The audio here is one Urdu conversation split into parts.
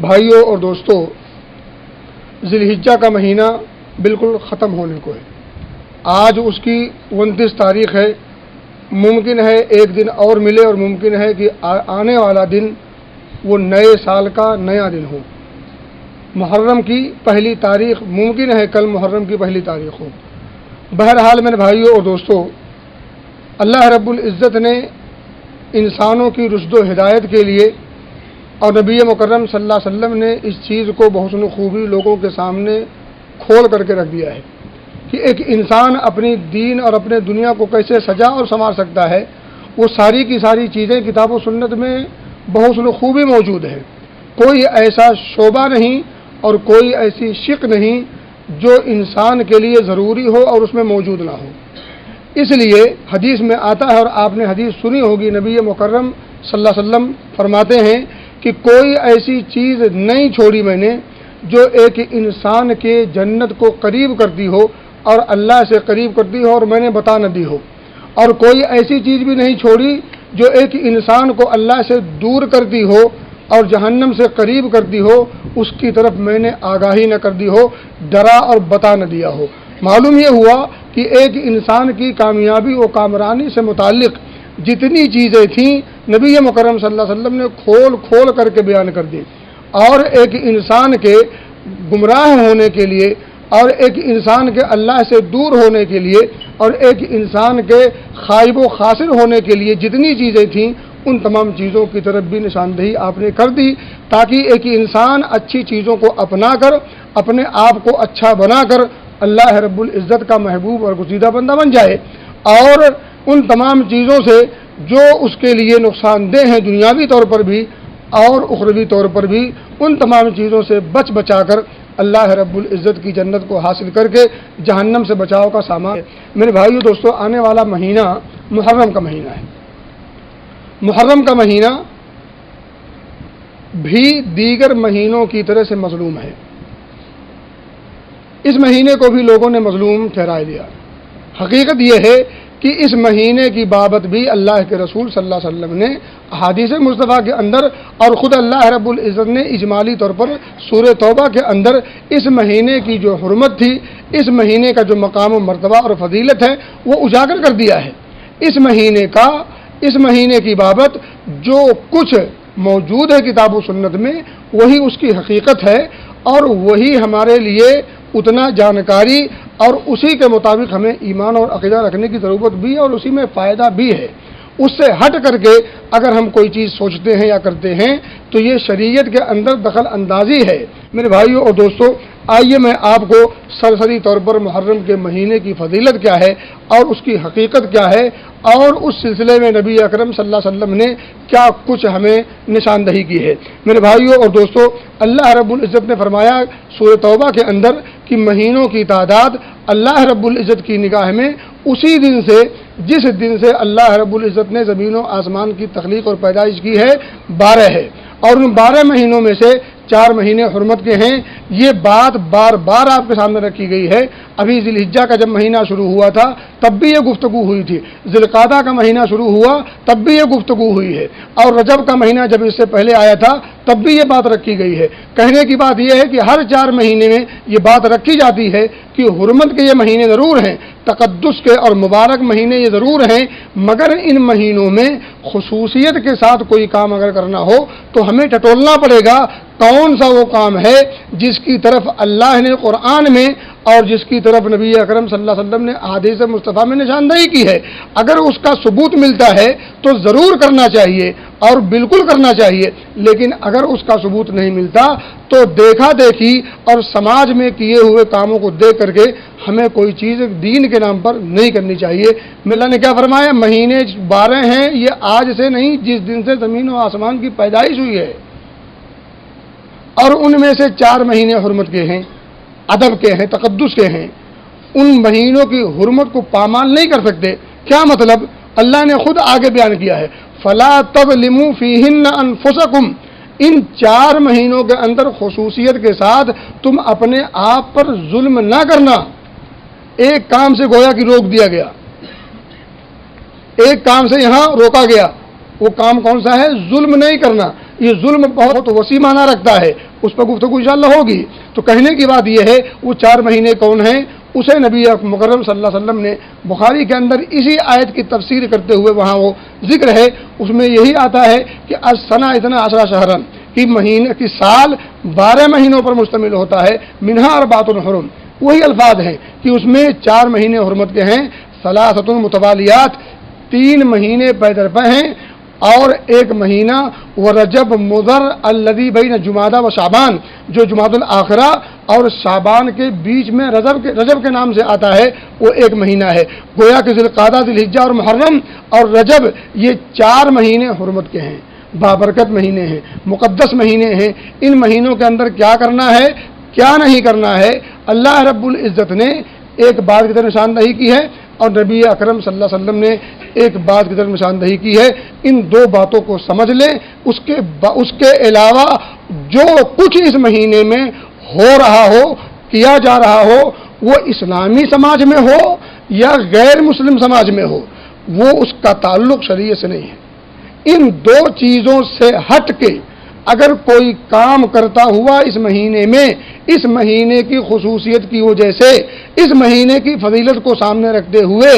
بھائیوں اور دوستوں، ذی الحجہ کا مہینہ بالکل ختم ہونے کو ہے۔ آج اس کی 29 تاریخ ہے۔ ممکن ہے ایک دن اور ملے اور ممکن ہے کہ آنے والا دن وہ نئے سال کا نیا دن ہو۔ محرم کی پہلی تاریخ، ممکن ہے کل محرم کی پہلی تاریخ ہو۔ بہرحال میرے بھائیوں اور دوستوں، اللہ رب العزت نے انسانوں کی رشد و ہدایت کے لیے اور نبی مکرم صلی اللہ علیہ وسلم نے اس چیز کو بحسن خوبی لوگوں کے سامنے کھول کر کے رکھ دیا ہے کہ ایک انسان اپنی دین اور اپنے دنیا کو کیسے سجا اور سنوار سکتا ہے۔ وہ ساری کی ساری چیزیں کتاب و سنت میں بحسن خوبی موجود ہے۔ کوئی ایسا شعبہ نہیں اور کوئی ایسی شق نہیں جو انسان کے لیے ضروری ہو اور اس میں موجود نہ ہو۔ اس لیے حدیث میں آتا ہے، اور آپ نے حدیث سنی ہوگی، نبی مکرم صلی اللہ علیہ وسلم فرماتے ہیں کہ کوئی ایسی چیز نہیں چھوڑی میں نے جو ایک انسان کے جنت کو قریب کرتی ہو اور اللہ سے قریب کرتی ہو اور میں نے بتا نہ دی ہو، اور کوئی ایسی چیز بھی نہیں چھوڑی جو ایک انسان کو اللہ سے دور کرتی ہو اور جہنم سے قریب کرتی ہو، اس کی طرف میں نے آگاہی نہ کر دی ہو، ڈرا اور بتا نہ دیا ہو۔ معلوم یہ ہوا کہ ایک انسان کی کامیابی و کامرانی سے متعلق جتنی چیزیں تھیں نبی مکرم صلی اللہ علیہ وسلم نے کھول کر کے بیان کر دی، اور ایک انسان کے گمراہ ہونے کے لیے اور ایک انسان کے اللہ سے دور ہونے کے لیے اور ایک انسان کے خائب و خاسر ہونے کے لیے جتنی چیزیں تھیں ان تمام چیزوں کی طرف بھی نشاندہی آپ نے کر دی، تاکہ ایک انسان اچھی چیزوں کو اپنا کر اپنے آپ کو اچھا بنا کر اللہ رب العزت کا محبوب اور گزیدہ بندہ بن جائے، اور ان تمام چیزوں سے جو اس کے لیے نقصان دہ ہیں دنیاوی طور پر بھی اور اخروی طور پر بھی، ان تمام چیزوں سے بچا کر اللہ رب العزت کی جنت کو حاصل کر کے جہنم سے بچاؤ کا سامان ہے۔ میرے بھائیو دوستو، آنے والا مہینہ محرم کا مہینہ ہے۔ محرم کا مہینہ بھی دیگر مہینوں کی طرح سے مظلوم ہے۔ اس مہینے کو بھی لوگوں نے مظلوم ٹھہرا دیا۔ حقیقت یہ ہے کہ اس مہینے کی بابت بھی اللہ کے رسول صلی اللہ علیہ وسلم نے احادیث مصطفیٰ کے اندر اور خود اللہ رب العزت نے اجمالی طور پر سورہ توبہ کے اندر اس مہینے کی جو حرمت تھی، اس مہینے کا جو مقام و مرتبہ اور فضیلت ہے وہ اجاگر کر دیا ہے۔ اس مہینے کی بابت جو کچھ موجود ہے کتاب و سنت میں وہی اس کی حقیقت ہے، اور وہی ہمارے لیے اتنا جانکاری اور اسی کے مطابق ہمیں ایمان اور عقیدہ رکھنے کی ضرورت بھی ہے اور اسی میں فائدہ بھی ہے۔ اس سے ہٹ کر کے اگر ہم کوئی چیز سوچتے ہیں یا کرتے ہیں تو یہ شریعت کے اندر دخل اندازی ہے۔ میرے بھائیوں اور دوستوں، آئیے میں آپ کو سرسری طور پر محرم کے مہینے کی فضیلت کیا ہے اور اس کی حقیقت کیا ہے اور اس سلسلے میں نبی اکرم صلی اللہ علیہ وسلم نے کیا کچھ ہمیں نشاندہی کی ہے۔ میرے بھائیوں اور دوستوں، اللہ رب العزت نے فرمایا سورہ توبہ کے اندر کہ مہینوں کی تعداد اللہ رب العزت کی نگاہ میں اسی دن سے جس دن سے اللہ رب العزت نے زمین و آسمان کی تخلیق اور پیدائش کی ہے 12 ہے، اور ان 12 مہینوں میں سے 4 مہینے حرمت کے ہیں۔ یہ بات بار بار آپ کے سامنے رکھی گئی ہے۔ ابھی ذی الحجہ کا جب مہینہ شروع ہوا تھا تب بھی یہ گفتگو ہوئی تھی، ذی القعدہ کا مہینہ شروع ہوا تب بھی یہ گفتگو ہوئی ہے، اور رجب کا مہینہ جب اس سے پہلے آیا تھا تب بھی یہ بات رکھی گئی ہے۔ کہنے کی بات یہ ہے کہ ہر 4 مہینے میں یہ بات رکھی جاتی ہے کہ حرمت کے یہ مہینے ضرور ہیں، تقدس کے اور مبارک مہینے یہ ضرور ہیں، مگر ان مہینوں میں خصوصیت کے ساتھ کوئی کام اگر کرنا ہو تو ہمیں ٹٹولنا پڑے گا کون سا وہ کام ہے جس کی طرف اللہ نے قرآن میں اور جس کی طرف نبی اکرم صلی اللہ علیہ وسلم نے احادیث مصطفیٰ میں نشاندہی کی ہے۔ اگر اس کا ثبوت ملتا ہے تو ضرور کرنا چاہیے اور بالکل کرنا چاہیے، لیکن اگر اس کا ثبوت نہیں ملتا تو دیکھا دیکھی اور سماج میں کیے ہوئے کاموں کو دیکھ کر کے ہمیں کوئی چیز دین کے نام پر نہیں کرنی چاہیے۔ اللہ نے کیا فرمایا؟ مہینے 12 ہیں، یہ آج سے نہیں جس دن سے زمین و آسمان کی پیدائش ہوئی ہے، اور ان میں سے 4 مہینے حرمت کے ہیں، ادب کے ہیں، تقدس کے ہیں۔ ان مہینوں کی حرمت کو پامال نہیں کر سکتے۔ کیا مطلب؟ اللہ نے خود آگے بیان کیا ہے، فَلَا تَظْلِمُوا فِيهِنَّ أَنفُسَكُمْ، ان 4 مہینوں کے اندر خصوصیت کے ساتھ تم اپنے آپ پر ظلم نہ کرنا۔ ایک کام سے گویا کہ روک دیا گیا، ایک کام سے یہاں روکا گیا، وہ کام کون سا ہے؟ ظلم نہیں کرنا۔ یہ ظلم بہت وسیع معنی رکھتا ہے، اس پر گفتگو انشاءاللہ ہوگی۔ تو کہنے کی بات یہ ہے وہ 4 مہینے کون ہیں، اسے نبی مکرم صلی اللہ علیہ وسلم نے بخاری کے اندر اسی آیت کی تفسیر کرتے ہوئے وہاں وہ ذکر ہے، اس میں یہی آتا ہے کہ السنہ اتنا 10 شہرن کی مہینے کی سال 12 مہینوں پر مشتمل ہوتا ہے، منہا اربعۃ حرم، وہی الفاظ ہیں کہ اس میں 4 مہینے حرمت کے ہیں، ثلاثۃ متوالیات 3 مہینے پے در پے ہیں، اور 1 مہینہ ورجب مضر الذی بین جمادہ و شعبان، جو جمادی الاخرہ اور شعبان کے بیچ میں رجب کے نام سے آتا ہے، وہ 1 مہینہ ہے۔ گویا کہ ذوالقعدہ، ذوالحجہ اور محرم اور رجب یہ 4 مہینے حرمت کے ہیں، بابرکت مہینے ہیں، مقدس مہینے ہیں۔ ان مہینوں کے اندر کیا کرنا ہے، کیا نہیں کرنا ہے، اللہ رب العزت نے ایک بات کی طرف نشاندہی کی ہے، اور نبی اکرم صلی اللہ علیہ وسلم نے ایک بات کی طرف نشاندہی کی ہے۔ ان 2 باتوں کو سمجھ لیں، اس کے علاوہ جو کچھ اس مہینے میں ہو رہا ہو، کیا جا رہا ہو، وہ اسلامی سماج میں ہو یا غیر مسلم سماج میں ہو، وہ اس کا تعلق شریعت سے نہیں ہے۔ ان 2 چیزوں سے ہٹ کے اگر کوئی کام کرتا ہوا اس مہینے میں، اس مہینے کی خصوصیت کی وجہ سے، اس مہینے کی فضیلت کو سامنے رکھتے ہوئے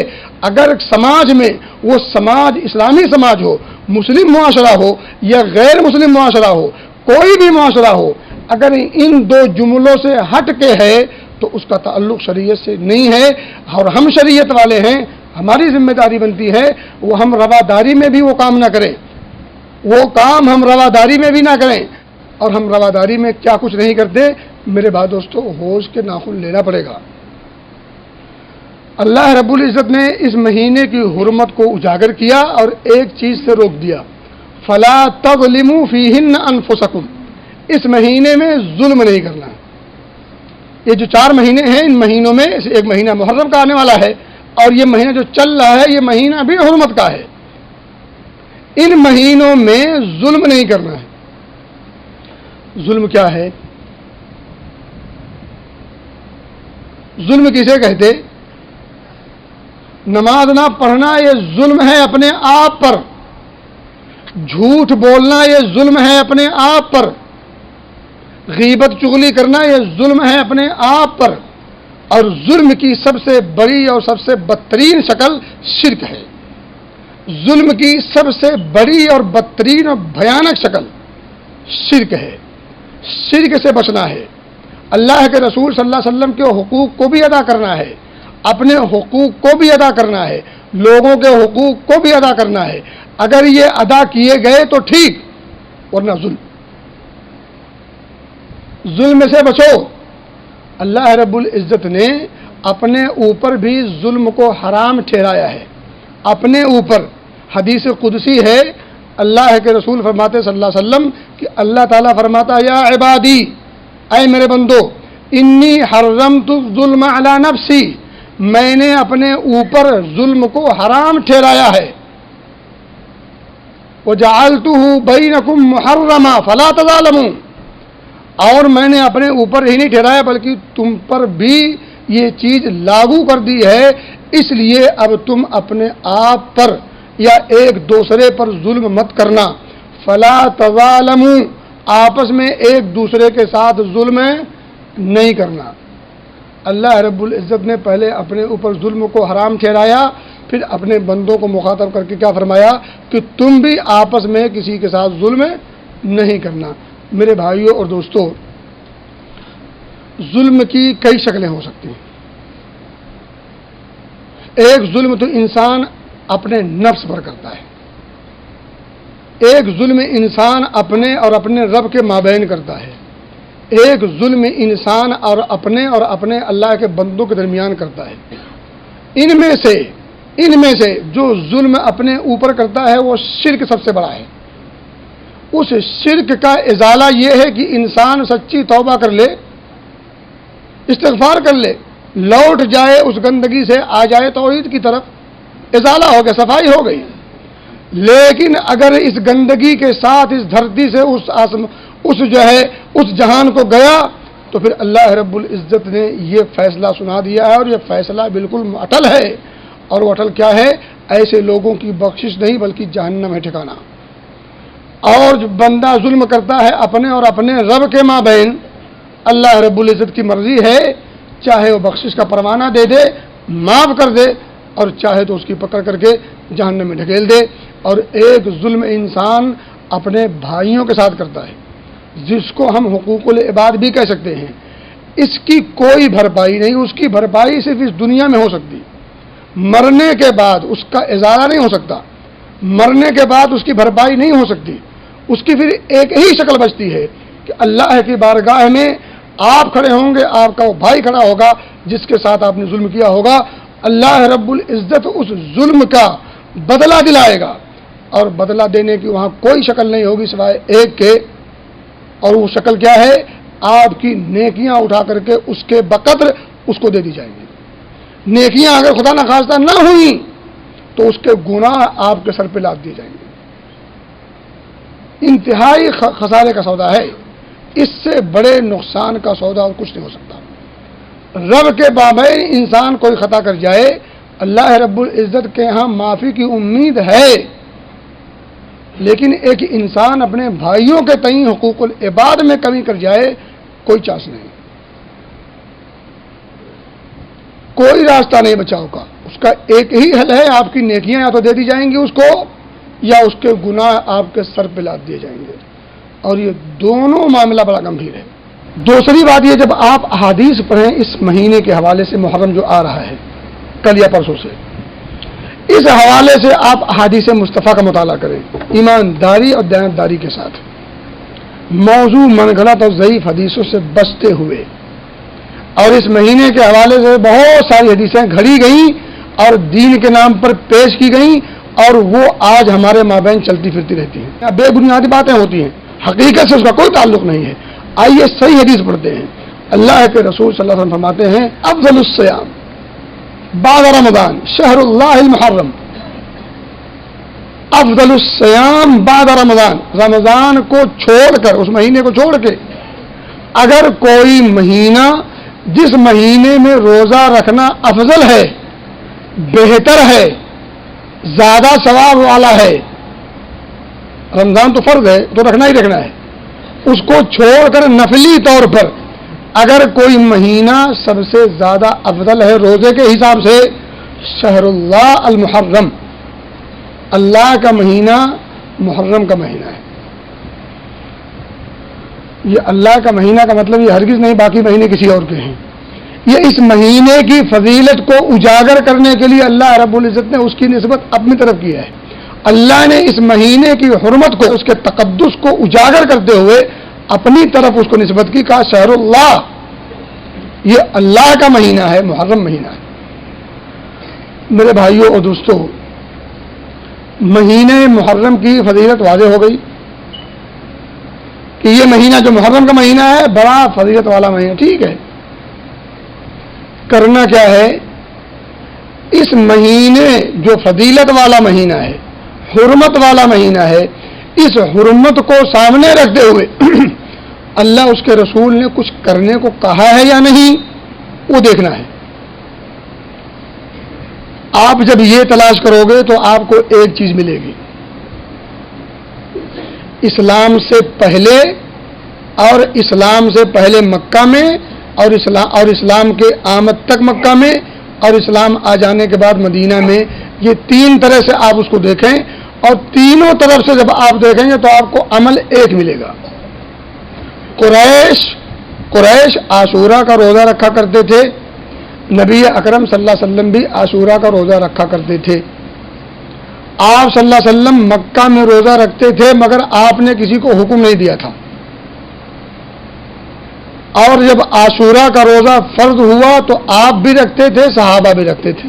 اگر سماج میں وہ سماج اسلامی سماج ہو، مسلم معاشرہ ہو یا غیر مسلم معاشرہ ہو، کوئی بھی معاشرہ ہو، اگر ان 2 جملوں سے ہٹ کے ہے تو اس کا تعلق شریعت سے نہیں ہے، اور ہم شریعت والے ہیں، ہماری ذمہ داری بنتی ہے وہ ہم رواداری میں بھی وہ کام نہ کریں، وہ کام ہم رواداری میں بھی نہ کریں۔ اور ہم رواداری میں کیا کچھ نہیں کرتے، میرے بھائی دوستو، ہوش کے ناخن لینا پڑے گا۔ اللہ رب العزت نے اس مہینے کی حرمت کو اجاگر کیا اور ایک چیز سے روک دیا، فلا تظلموا فیہن انفسکم، اس مہینے میں ظلم نہیں کرنا۔ یہ جو 4 مہینے ہیں، ان مہینوں میں ایک مہینہ محرم کا آنے والا ہے، اور یہ مہینہ جو چل رہا ہے یہ مہینہ بھی حرمت کا ہے۔ ان مہینوں میں ظلم نہیں کرنا ہے۔ ظلم کیا ہے؟ ظلم کسے کہتے؟ نماز نہ پڑھنا یہ ظلم ہے اپنے آپ پر، جھوٹ بولنا یہ ظلم ہے اپنے آپ پر، غیبت چغلی کرنا یہ ظلم ہے اپنے آپ پر، اور ظلم کی سب سے بڑی اور سب سے بدترین شکل شرک ہے۔ ظلم کی سب سے بڑی اور بدترین اور بھیانک شکل شرک ہے۔ شرک سے بچنا ہے، اللہ کے رسول صلی اللہ علیہ وسلم کے حقوق کو بھی ادا کرنا ہے، اپنے حقوق کو بھی ادا کرنا ہے، لوگوں کے حقوق کو بھی ادا کرنا ہے۔ اگر یہ ادا کیے گئے تو ٹھیک، ورنہ ظلم سے بچو۔ اللہ رب العزت نے اپنے اوپر بھی ظلم کو حرام ٹھہرایا ہے، اپنے اوپر۔ حدیث قدسی ہے، اللہ کے رسول فرماتے صلی اللہ علیہ وسلم کہ اللہ تعالیٰ فرماتا یا عبادی، اے میرے بندو، انی حرمت الظلم علی نفسی، میں نے اپنے اوپر ظلم کو حرام ٹھہرایا ہے، وجعلتہ بینکم محرما فلا تظالموا، اور میں نے اپنے اوپر ہی نہیں ٹھہرایا بلکہ تم پر بھی یہ چیز لاگو کر دی ہے، اس لیے اب تم اپنے آپ پر یا ایک دوسرے پر ظلم مت کرنا، فلا تظالموا، آپس میں ایک دوسرے کے ساتھ ظلم نہیں کرنا۔ اللہ رب العزت نے پہلے اپنے اوپر ظلم کو حرام ٹھہرایا، پھر اپنے بندوں کو مخاطب کر کے کیا فرمایا کہ تم بھی آپس میں کسی کے ساتھ ظلم نہیں کرنا۔ میرے بھائیوں اور دوستوں، ظلم کی کئی شکلیں ہو سکتی ہیں۔ ایک ظلم تو انسان اپنے نفس پر کرتا ہے، ایک ظلم انسان اپنے اور اپنے رب کے مابین کرتا ہے، ایک ظلم انسان اور اپنے اللہ کے بندوں کے درمیان کرتا ہے۔ ان میں سے جو ظلم اپنے اوپر کرتا ہے وہ شرک سب سے بڑا ہے۔ اس شرک کا ازالہ یہ ہے کہ انسان سچی توبہ کر لے، استغفار کر لے، لوٹ جائے اس گندگی سے، آ جائے توحید کی طرف، ازالہ ہو گیا، صفائی ہو گئی۔ لیکن اگر اس گندگی کے ساتھ اس دھرتی سے اس جہان کو گیا تو پھر اللہ رب العزت نے یہ فیصلہ سنا دیا ہے، اور یہ فیصلہ بالکل اٹل ہے، اور وہ اٹل کیا ہے؟ ایسے لوگوں کی بخشش نہیں بلکہ جہنم ہے ٹھکانہ۔ اور جو بندہ ظلم کرتا ہے اپنے اور اپنے رب کے مابین، اللہ رب العزت کی مرضی ہے، چاہے وہ بخشش کا پروانہ دے دے، معاف کر دے، اور چاہے تو اس کی پکڑ کر کے جہنم میں ڈھکیل دے۔ اور ایک ظلم انسان اپنے بھائیوں کے ساتھ کرتا ہے، جس کو ہم حقوق العباد بھی کہہ سکتے ہیں، اس کی کوئی بھرپائی نہیں، اس کی بھرپائی صرف اس دنیا میں ہو سکتی، مرنے کے بعد اس کا ازالہ نہیں ہو سکتا، مرنے کے بعد اس کی بھرپائی نہیں ہو سکتی۔ اس کی پھر ایک ہی شکل بچتی ہے کہ اللہ کی بارگاہ میں آپ کھڑے ہوں گے، آپ کا وہ بھائی کھڑا ہوگا جس کے ساتھ آپ نے ظلم کیا ہوگا، اللہ رب العزت اس ظلم کا بدلہ دلائے گا، اور بدلہ دینے کی وہاں کوئی شکل نہیں ہوگی سوائے ایک کے، اور وہ شکل کیا ہے؟ آپ کی نیکیاں اٹھا کر کے اس کے بقدر اس کو دے دی جائیں گی۔ نیکیاں اگر خدا نخواستہ نہ ہوئیں تو اس کے گناہ آپ کے سر پہ لاد دیے جائیں گے۔ انتہائی خسارے کا سودا ہے، اس سے بڑے نقصان کا سودا اور کچھ نہیں ہو سکتا۔ رب کے بابین انسان کوئی خطا کر جائے، اللہ رب العزت کے ہاں معافی کی امید ہے، لیکن ایک انسان اپنے بھائیوں کے تئیں حقوق العباد میں کمی کر جائے، کوئی چانس نہیں، کوئی راستہ نہیں بچاؤ کا۔ اس کا ایک ہی حل ہے، آپ کی نیکیاں یا تو دے دی جائیں گی اس کو، یا اس کے گناہ آپ کے سر پہ لاد دیے جائیں گے، اور یہ دونوں معاملہ بڑا گمبھیر ہے۔ دوسری بات یہ، جب آپ احادیث پڑھیں اس مہینے کے حوالے سے، محرم جو آ رہا ہے کل یا پرسوں سے، اس حوالے سے آپ احادیث مصطفیٰ کا مطالعہ کریں ایمانداری اور دیانتداری کے ساتھ، موضوع من گھڑت اور ضعیف حدیثوں سے بچتے ہوئے۔ اور اس مہینے کے حوالے سے بہت ساری حدیثیں گھڑی گئیں اور دین کے نام پر پیش کی گئیں، اور وہ آج ہمارے مابین چلتی پھرتی رہتی ہیں، بے بنیادی باتیں ہوتی ہیں، حقیقت سے اس کا کوئی تعلق نہیں ہے۔ آئیے صحیح حدیث پڑھتے ہیں۔ اللہ کے رسول صلی اللہ علیہ وسلم فرماتے ہیں، افضل الصیام بعد رمضان شہر اللہ المحرم، افضل الصیام بعد رمضان، رمضان کو چھوڑ کر، اس مہینے کو چھوڑ کے اگر کوئی مہینہ جس مہینے میں روزہ رکھنا افضل ہے، بہتر ہے، زیادہ ثواب والا ہے، رمضان تو فرض ہے تو رکھنا ہی رکھنا ہے، اس کو چھوڑ کر نفلی طور پر اگر کوئی مہینہ سب سے زیادہ افضل ہے روزے کے حساب سے، شہر اللہ المحرم، اللہ کا مہینہ محرم کا مہینہ ہے۔ یہ اللہ کا مہینہ کا مطلب یہ ہرگز نہیں باقی مہینے کسی اور کے ہیں، یہ اس مہینے کی فضیلت کو اجاگر کرنے کے لیے اللہ رب العزت نے اس کی نسبت اپنی طرف کی ہے۔ اللہ نے اس مہینے کی حرمت کو، اس کے تقدس کو اجاگر کرتے ہوئے اپنی طرف اس کو نسبت کی، کہا شہر اللہ، یہ اللہ کا مہینہ ہے، محرم مہینہ ہے۔ میرے بھائیوں اور دوستوں، مہینے محرم کی فضیلت واضح ہو گئی کہ یہ مہینہ جو محرم کا مہینہ ہے بڑا فضیلت والا مہینہ، ٹھیک ہے۔ کرنا کیا ہے؟ اس مہینے جو فضیلت والا مہینہ ہے، حرمت والا مہینہ ہے، اس حرمت کو سامنے رکھتے ہوئے اللہ اس کے رسول نے کچھ کرنے کو کہا ہے یا نہیں، وہ دیکھنا ہے۔ آپ جب یہ تلاش کرو گے تو آپ کو ایک چیز ملے گی، اسلام سے پہلے اور اسلام سے پہلے مکہ میں، اور اسلام کے آمد تک مکہ میں، اور اسلام آ جانے کے بعد مدینہ میں، یہ تین طرح سے آپ اس کو دیکھیں، اور تینوں طرف سے جب آپ دیکھیں گے تو آپ کو عمل ایک ملے گا۔ قریش عاشورہ کا روزہ رکھا کرتے تھے، نبی اکرم صلی اللہ علیہ وسلم بھی عاشورہ کا روزہ رکھا کرتے تھے، آپ صلی اللہ علیہ وسلم مکہ میں روزہ رکھتے تھے، مگر آپ نے کسی کو حکم نہیں دیا تھا، اور جب عاشورہ کا روزہ فرض ہوا تو آپ بھی رکھتے تھے، صحابہ بھی رکھتے تھے،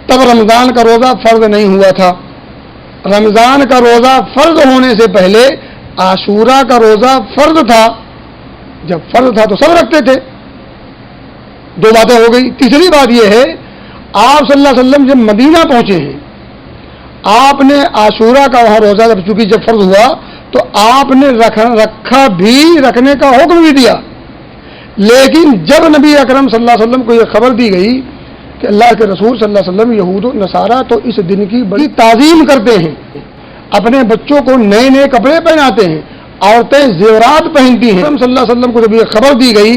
تب رمضان کا روزہ فرض نہیں ہوا تھا۔ رمضان کا روزہ فرض ہونے سے پہلے عاشورہ کا روزہ فرض تھا، جب فرض تھا تو سب رکھتے تھے۔ دو باتیں ہو گئی۔ تیسری بات یہ ہے، آپ صلی اللہ علیہ وسلم جب مدینہ پہنچے ہیں، آپ نے عاشورہ کا وہاں روزہ چونکہ جب فرض ہوا تو آپ نے رکھا بھی، رکھنے کا حکم بھی دیا، لیکن جب نبی اکرم صلی اللہ علیہ وسلم کو یہ خبر دی گئی کہ اللہ کے رسول صلی اللہ علیہ وسلم یہود و نصارہ تو اس دن کی بڑی تعظیم کرتے ہیں، اپنے بچوں کو نئے نئے کپڑے پہناتے ہیں، عورتیں زیورات پہنتی ہیں۔ صلی اللہ علیہ وسلم کو جب یہ خبر دی گئی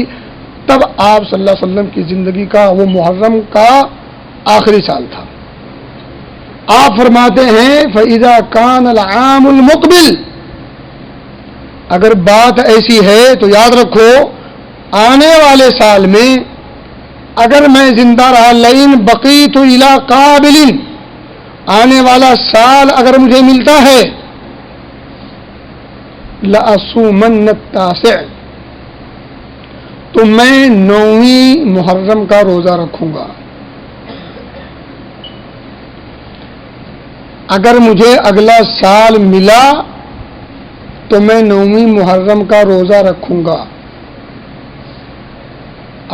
تب آپ صلی اللہ علیہ وسلم کی زندگی کا وہ محرم کا آخری سال تھا۔ آپ فرماتے ہیں فَإِذَا كَانَ الْعَامُ الْمُقْبِلُ، اگر بات ایسی ہے تو یاد رکھو آنے والے سال میں اگر میں زندہ رہا، لَئِن بَقِيتُ إِلَىٰ قَابِلٍ، آنے والا سال اگر مجھے ملتا ہے، لَأَصُومَنَّ التَّاسِعَ، تو میں 9ویں محرم کا روزہ رکھوں گا۔ اگر مجھے اگلا سال ملا تو میں 9ویں محرم کا روزہ رکھوں گا۔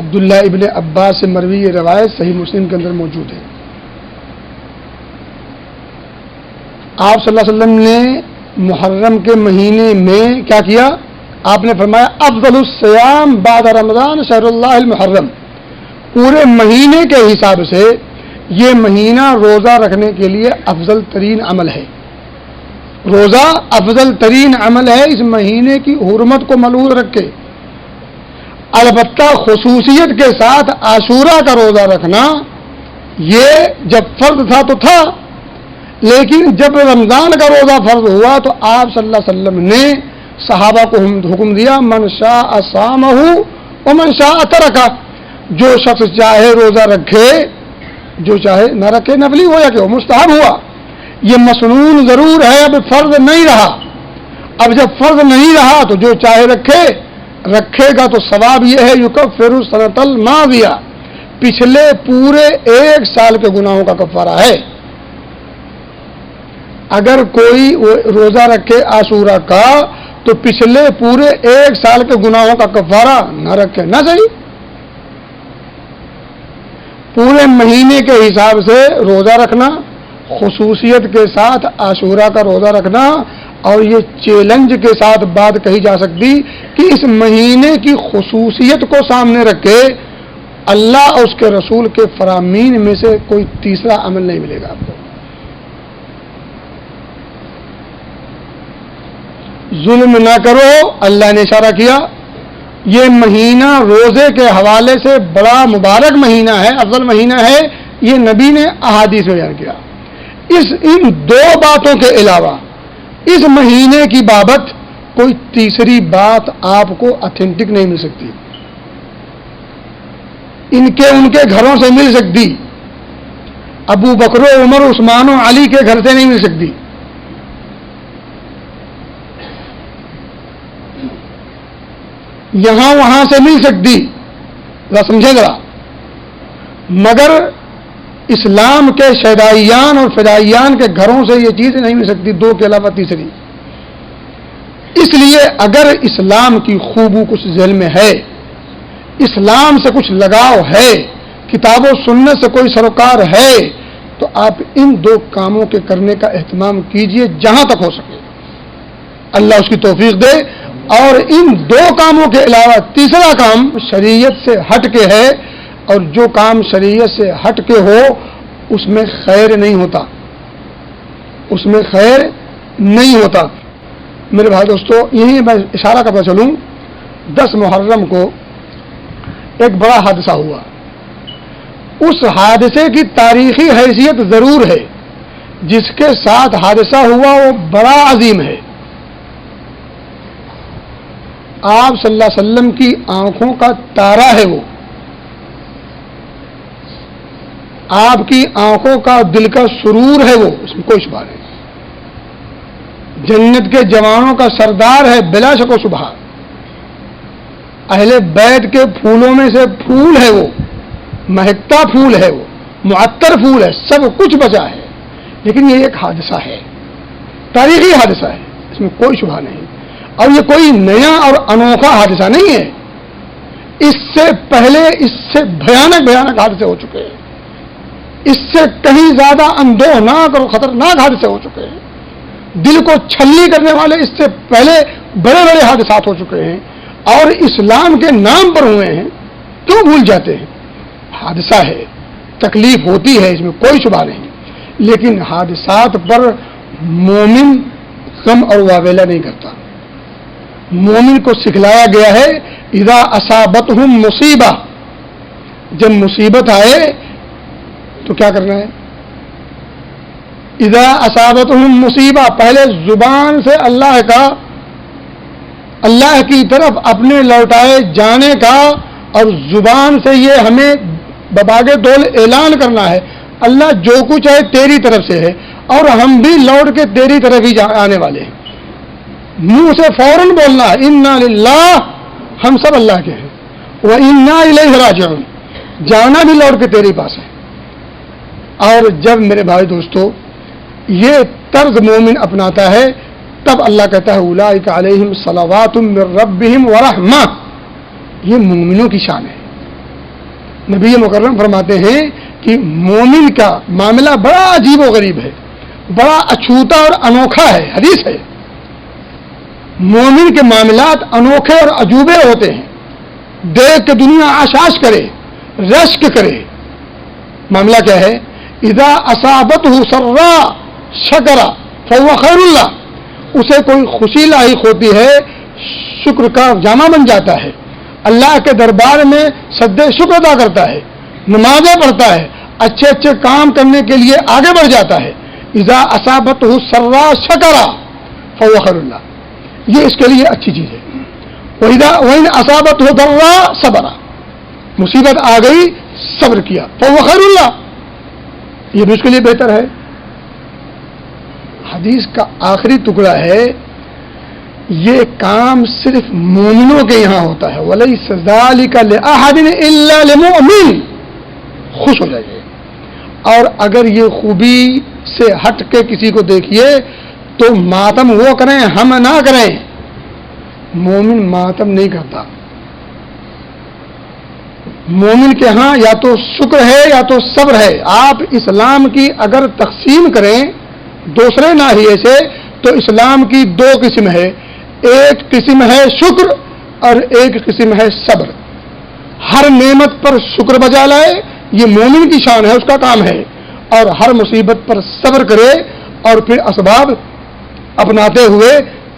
عبداللہ ابن عباس سے مروی یہ روایت صحیح مسلم کے اندر موجود ہے۔ آپ صلی اللہ علیہ وسلم نے محرم کے مہینے میں کیا کیا؟ آپ نے فرمایا افضل الصیام بعد رمضان شہر اللہ المحرم، پورے مہینے کے حساب سے یہ مہینہ روزہ رکھنے کے لیے افضل ترین عمل ہے۔ روزہ افضل ترین عمل ہے اس مہینے کی حرمت کو ملحوظ رکھ کے۔ البتہ خصوصیت کے ساتھ عاشورہ کا روزہ رکھنا یہ جب فرض تھا تو تھا، لیکن جب رمضان کا روزہ فرض ہوا تو آپ صلی اللہ علیہ وسلم نے صحابہ کو حکم دیا من شاء صامہ ومن شاء ترکہ، جو شخص چاہے روزہ رکھے، جو چاہے نہ رکھے، نفلی ہو یا کہ وہ مستحب ہوا۔ یہ مسنون ضرور ہے، اب فرض نہیں رہا۔ اب جب فرض نہیں رہا تو جو چاہے رکھے گا تو ثواب یہ ہے یکفر السنۃ الماضیہ، پچھلے پورے 1 سال کے گناہوں کا کفارہ ہے۔ اگر کوئی روزہ رکھے عاشورہ کا تو پچھلے پورے 1 سال کے گناہوں کا کفارہ نہ رکھے نہ صحیح، پورے مہینے کے حساب سے روزہ رکھنا، خصوصیت کے ساتھ عاشورہ کا روزہ رکھنا، اور یہ چیلنج کے ساتھ بات کہی جا سکتی کہ اس مہینے کی خصوصیت کو سامنے رکھے اللہ اور اس کے رسول کے فرامین میں سے کوئی تیسرا عمل نہیں ملے گا آپ کو۔ ظلم نہ کرو، اللہ نے اشارہ کیا، یہ مہینہ روزے کے حوالے سے بڑا مبارک مہینہ ہے، افضل مہینہ ہے، یہ نبی نے احادیث میں بیان کیا۔ ان 2 باتوں کے علاوہ اس مہینے کی بابت کوئی تیسری بات آپ کو اتھینٹک نہیں مل سکتی، ان کے گھروں سے مل سکتی، ابو بکر و عمر عثمان و علی کے گھر سے نہیں مل سکتی۔ یہاں وہاں سے مل سکتی، ذرا سمجھیں ذرا، مگر اسلام کے شیدائیان اور فدائیان کے گھروں سے یہ چیز نہیں مل سکتی، 2 کے علاوہ تیسری۔ اس لیے اگر اسلام کی خوبو کچھ ذہن میں ہے، اسلام سے کچھ لگاؤ ہے، کتاب و سنت سے کوئی سروکار ہے، تو آپ ان 2 کاموں کے کرنے کا اہتمام کیجئے جہاں تک ہو سکے، اللہ اس کی توفیق دے۔ اور ان 2 کاموں کے علاوہ تیسرا کام شریعت سے ہٹ کے ہے، اور جو کام شریعت سے ہٹ کے ہو اس میں خیر نہیں ہوتا، اس میں خیر نہیں ہوتا۔ میرے بھائی دوستو، یہی میں اشارہ کرتا چلوں، 10 محرم کو ایک بڑا حادثہ ہوا، اس حادثے کی تاریخی حیثیت ضرور ہے، جس کے ساتھ حادثہ ہوا وہ بڑا عظیم ہے۔ آپ صلی اللہ علیہ وسلم کی آنکھوں کا تارا ہے وہ، آپ کی آنکھوں کا دل کا سرور ہے وہ، اس میں کوئی شبہ نہیں، جنت کے جوانوں کا سردار ہے بلا شک و شبہ، اہل بیت کے پھولوں میں سے پھول ہے وہ، مہکتا پھول ہے وہ، معطر پھول ہے، سب کچھ بچا ہے، لیکن یہ ایک حادثہ ہے، تاریخی حادثہ ہے، اس میں کوئی شبہ نہیں، اور یہ کوئی نیا اور انوکھا حادثہ نہیں ہے، اس سے پہلے اس سے بھیانک حادثے ہو چکے ہیں، اس سے کہیں زیادہ اندوہناک اور خطرناک حادثے ہو چکے ہیں، دل کو چھلنی کرنے والے اس سے پہلے بڑے بڑے حادثات ہو چکے ہیں، اور اسلام کے نام پر ہوئے ہیں، کیوں بھول جاتے ہیں؟ حادثہ ہے، تکلیف ہوتی ہے، اس میں کوئی شبہ نہیں، لیکن حادثات پر مومن غم اور واویلا نہیں کرتا. مومن کو سکھلایا گیا ہے اذا اصابتہم مصیبہ، جب مصیبت آئے تو کیا کرنا ہے. اذا اصابتہم مصیبہ، پہلے زبان سے اللہ کی طرف اپنے لوٹائے جانے کا، اور زبان سے یہ ہمیں بباغ دول اعلان کرنا ہے اللہ جو کچھ ہے تیری طرف سے ہے، اور ہم بھی لوٹ کے تیری طرف ہی آنے والے ہیں. منہ سے فوراً بولنا ہے انا للہ، ہم سب اللہ کے ہیں، وانا الیہ راجعون، جانا بھی لوٹ کے تیرے پاس ہے. اور جب میرے بھائی دوستو یہ طرز مومن اپناتا ہے تب اللہ کہتا ہے اولئک علیہم صلوات من ربہم ورحمہ، یہ مومنوں کی شان ہے. نبی مکرم فرماتے ہیں کہ مومن کا معاملہ بڑا عجیب و غریب ہے، بڑا اچھوتا اور انوکھا ہے. حدیث ہے مومن کے معاملات انوکھے اور عجوبے ہوتے ہیں، دیکھ کے دنیا آشاش کرے، رشک کرے. معاملہ کیا ہے؟ اذا اصابتہ سرا شکر فہو خیر اللہ، اسے کوئی خوشی لاحق ہوتی ہے شکر کا جامہ بن جاتا ہے، اللہ کے دربار میں سجدے شکر ادا کرتا ہے، نمازیں پڑھتا ہے، اچھے اچھے کام کرنے کے لیے آگے بڑھ جاتا ہے. اذا اصابتہ سرا شکر فہو خیر اللہ، یہ اس کے لیے اچھی چیز ہے. وَإِنْ أَصَابَتْهُ ضَرَّاءٌ صَبَرَ، مصیبت آ گئی صبر کیا فَهُوَ خَيْرٌ لَهُ، یہ بھی اس کے لیے بہتر ہے. حدیث کا آخری ٹکڑا ہے یہ کام صرف مومنوں کے یہاں ہوتا ہے. وَلَيْسَ ذَلِكَ لِأَحَدٍ إِلَّا لِمُؤْمِنٍ، خوش ہو جائیے. اور اگر یہ خوبی سے ہٹ کے کسی کو دیکھیے تو ماتم وہ کریں ہم نہ کریں. مومن ماتم نہیں کرتا. مومن کے ہاں یا تو شکر ہے یا تو صبر ہے. آپ اسلام کی اگر تقسیم کریں دوسرے ناحیے سے تو اسلام کی دو قسم ہے، ایک قسم ہے شکر اور ایک قسم ہے صبر. ہر نعمت پر شکر بجا لائے یہ مومن کی شان ہے، اس کا کام ہے، اور ہر مصیبت پر صبر کرے اور پھر اسباب اپناتے ہوئے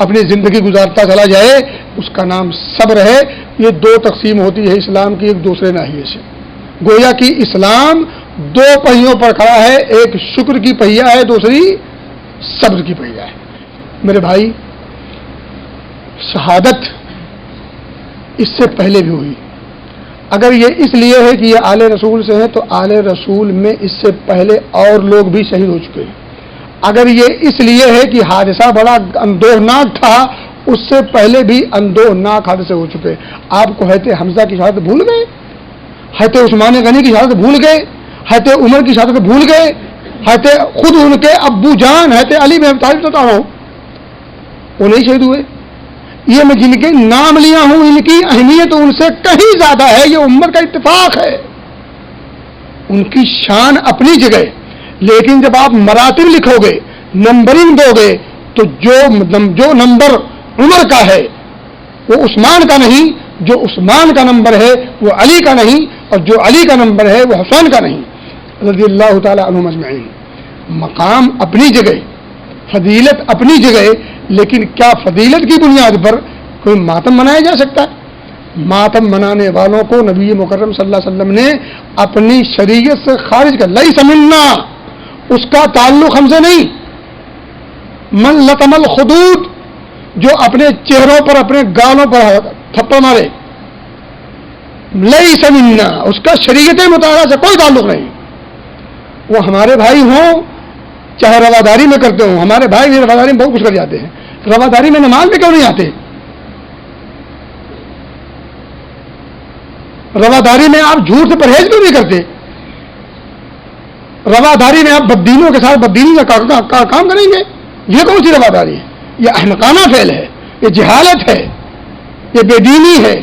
اپنی زندگی گزارتا چلا جائے، اس کا نام صبر ہے. یہ دو تقسیم ہوتی ہے اسلام کی ایک دوسرے ناحیے سے. گویا کہ اسلام دو پہیوں پر کھڑا ہے، ایک شکر کی پہیا ہے، دوسری صبر کی پہیا ہے. میرے بھائی شہادت اس سے پہلے بھی ہوئی. اگر یہ اس لیے ہے کہ یہ آل رسول سے ہے تو آل رسول میں اس سے پہلے اور لوگ بھی شہید ہو چکے ہیں. اگر یہ اس لیے ہے کہ حادثہ بڑا اندوہناک تھا اس سے پہلے بھی اندوہناک حادثے ہو چکے. آپ کو حضرت حمزہ کی شہادت بھول گئے، حضرت عثمان غنی کی شہادت بھول گئے، حضرت عمر کی شہادت بھول گئے، حضرت خود ان کے ابو جان حضرت علی بن ابی طالب بتا رہا ہوں وہ نہیں شہید ہوئے. یہ میں جن کے نام لیا ہوں ان کی اہمیت ان سے کہیں زیادہ ہے، یہ امت کا اتفاق ہے. ان کی شان اپنی جگہ، لیکن جب آپ مراتب لکھو گے، نمبرنگ دو گے تو جو نمبر عمر کا ہے وہ عثمان کا نہیں، جو عثمان کا نمبر ہے وہ علی کا نہیں، اور جو علی کا نمبر ہے وہ حسین کا نہیں رضی اللہ تعالی عنہم اجمعین. مقام اپنی جگہ، فضیلت اپنی جگہ، لیکن کیا فضیلت کی بنیاد پر کوئی ماتم منایا جا سکتا ہے؟ ماتم منانے والوں کو نبی مکرم صلی اللہ علیہ وسلم نے اپنی شریعت سے خارج کر. لیس منا، اس کا تعلق ہم سے نہیں. من لطم الخدود، جو اپنے چہروں پر اپنے گالوں پر تھپڑ مارے، لیس منا، اس کا شریعت مطالعہ سے کوئی تعلق نہیں. وہ ہمارے بھائی ہوں چاہے رواداری میں کرتے ہوں، ہمارے بھائی بھی رواداری میں بہت کچھ کر جاتے ہیں، رواداری میں نماز میں کیوں نہیں آتے؟ رواداری میں آپ جھوٹ سے پرہیز کیوں نہیں کرتے؟ رواداری میں آپ بددینوں کے ساتھ بددینی کا کام کریں گے؟ یہ کون سی رواداری ہے؟ یہ احمقانہ فعل ہے، یہ جہالت ہے، یہ بے دینی ہے،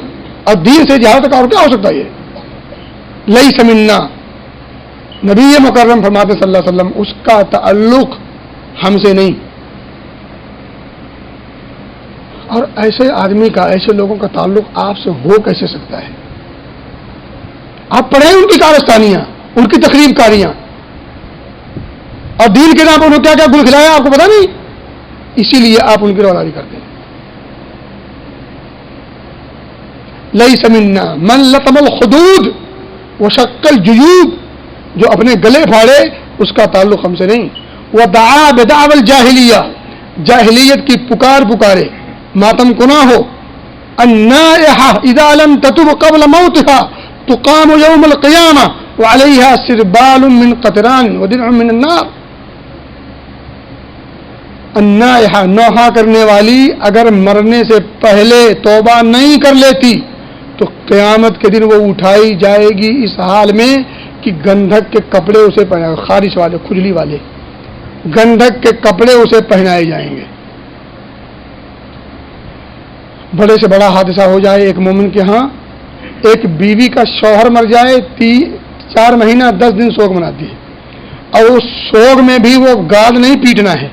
اور دین سے جہالت کا اور کیا ہو سکتا ہے؟ یہ لیس منا. نبی مکرم فرماتے صلی اللہ علیہ وسلم اس کا تعلق ہم سے نہیں. اور ایسے آدمی کا، ایسے لوگوں کا تعلق آپ سے ہو کیسے سکتا ہے؟ آپ پڑھیں ان کی کارستانیاں، ان کی تقریب کاریاں، اور دین کے نام پر انہوں نے کیا کیا گل کھلایا آپ کو پتا نہیں؟ اسی لیے آپ ان کی رواداری کرتے ہیں. لیس منا من لطم الخدود وشق الجیوب، جو اپنے گلے پھاڑے اس کا تعلق ہم سے نہیں. ودعا بدعوى الجاہلیہ، جاہلیت کی پکار پکارے، ماتم کنا ہو. النائحہ اذا لم تتب قبل موتها تقام یوم القیامہ وعلیہا سربال من قطران ودرع من النار. النائحہ، نوحہ کرنے والی اگر مرنے سے پہلے توبہ نہیں کر لیتی تو قیامت کے دن وہ اٹھائی جائے گی اس حال میں کہ گندھک کے کپڑے اسے پہنائے، خارش والے، کھجلی والے گندھک کے کپڑے اسے پہنائے جائیں گے. بڑے سے بڑا حادثہ ہو جائے ایک مومن کے ہاں، ایک بیوی کا شوہر مر جائے، 4 مہینہ 10 دن سوگ مناتی ہے، اور اس سوگ میں بھی وہ گال نہیں پیٹنا ہے،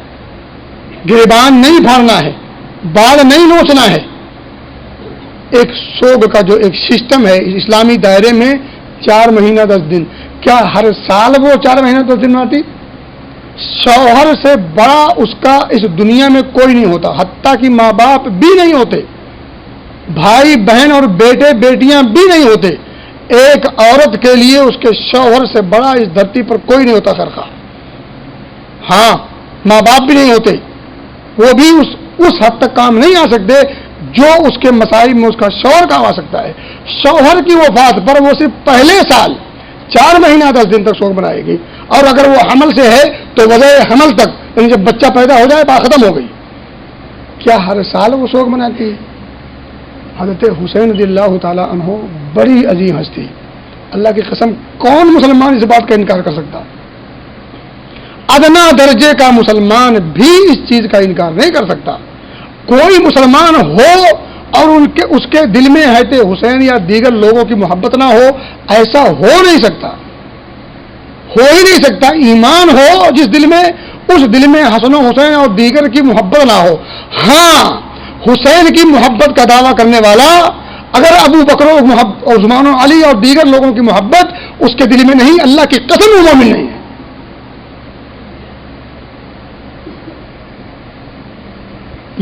گریبان نہیں پھاڑنا ہے، بال نہیں نوچنا ہے. ایک سوگ کا جو ایک سسٹم ہے اسلامی دائرے میں 4 مہینہ 10 دن. کیا ہر سال وہ 4 مہینہ 10 دن مناتی؟ شوہر سے بڑا اس کا اس دنیا میں کوئی نہیں ہوتا، حتیٰ کہ ماں باپ بھی نہیں ہوتے، بھائی بہن اور بیٹے بیٹیاں بھی نہیں ہوتے. ایک عورت کے لیے اس کے شوہر سے بڑا اس دھرتی پر کوئی نہیں ہوتا خرخواہ. ہاں، ماں باپ بھی نہیں ہوتے، وہ بھی اس حد تک کام نہیں آ سکتے جو اس کے مصائب میں اس کا شوہر کام آ سکتا ہے. شوہر کی وفات پر وہ صرف پہلے سال 4 مہینہ 10 دن تک سوگ منائے گی، اور اگر وہ حمل سے ہے تو وضع حمل تک، یعنی جب بچہ پیدا ہو جائے بات ختم ہو گئی. کیا ہر سال وہ سوگ مناتی ہے؟ حضرت حسین رضی اللہ تعالی عنہ بڑی عظیم ہستی، اللہ کی قسم کون مسلمان اس بات کا انکار کر سکتا؟ ادنا درجے کا مسلمان بھی اس چیز کا انکار نہیں کر سکتا. کوئی مسلمان ہو اور اس کے دل میں حضرت حسین یا دیگر لوگوں کی محبت نہ ہو، ایسا ہو نہیں سکتا، ہو ہی نہیں سکتا. ایمان ہو جس دل میں، اس دل میں حسن و حسین اور دیگر کی محبت نہ ہو. ہاں، حسین کی محبت کا دعویٰ کرنے والا اگر ابو بکر اور عثمان و علی اور دیگر لوگوں کی محبت اس کے دل میں نہیں، اللہ کی قسم وہ مومن نہیں ہے.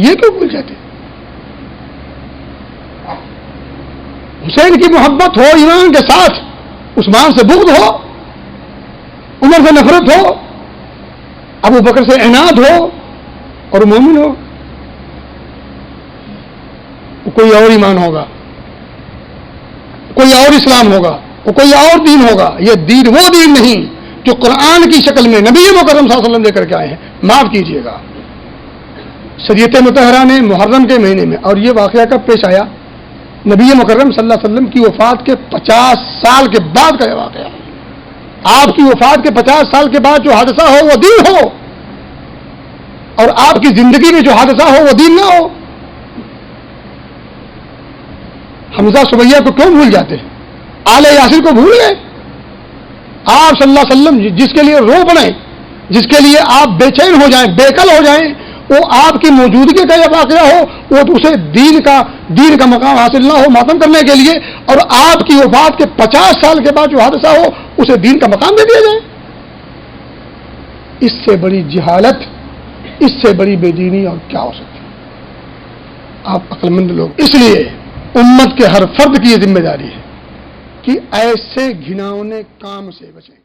یہ کیوں بھول جاتے؟ حسین کی محبت ہو ایمان کے ساتھ، عثمان سے بغض ہو، عمر سے نفرت ہو، ابو بکر سے عناد ہو اور مومن ہو، کوئی اور ایمان ہوگا، کوئی اور اسلام ہوگا، کوئی اور دین ہوگا. یہ دین وہ دین نہیں جو قرآن کی شکل میں نبی مکرم صلی اللہ علیہ وسلم لے کر کے آئے ہیں. معاف کیجئے گا، شریعت مطہرہ نے محرم کے مہینے میں، اور یہ واقعہ کب پیش آیا؟ نبی مکرم صلی اللہ علیہ وسلم کی وفات کے 50 سال کے بعد کا یہ واقعہ. آپ کی وفات کے 50 سال کے بعد جو حادثہ ہو وہ دین ہو، اور آپ کی زندگی میں جو حادثہ ہو وہ دین نہ ہو. حمزہ سمیہ کو کیوں بھول جاتے ہیں؟ آل یاسر کو بھول گئے؟ آپ صلی اللہ علیہ وسلم جس کے لیے رو پڑیں، جس کے لیے آپ بے چین ہو جائیں، بےقل ہو جائیں، وہ آپ کی موجودگی کا یہ واقعہ ہو، وہ اسے دین کا مقام حاصل نہ ہو ماتم کرنے کے لیے، اور آپ کی وفات کے 50 سال کے بعد جو حادثہ ہو اسے دین کا مقام دے دیا جائے. اس سے بڑی جہالت، اس سے بڑی بے دینی اور کیا ہو سکتی ہے؟ آپ عقل مند لوگ. اس لیے امت کے ہر فرد کی یہ ذمہ داری ہے کہ ایسے گھناؤنے کام سے بچیں.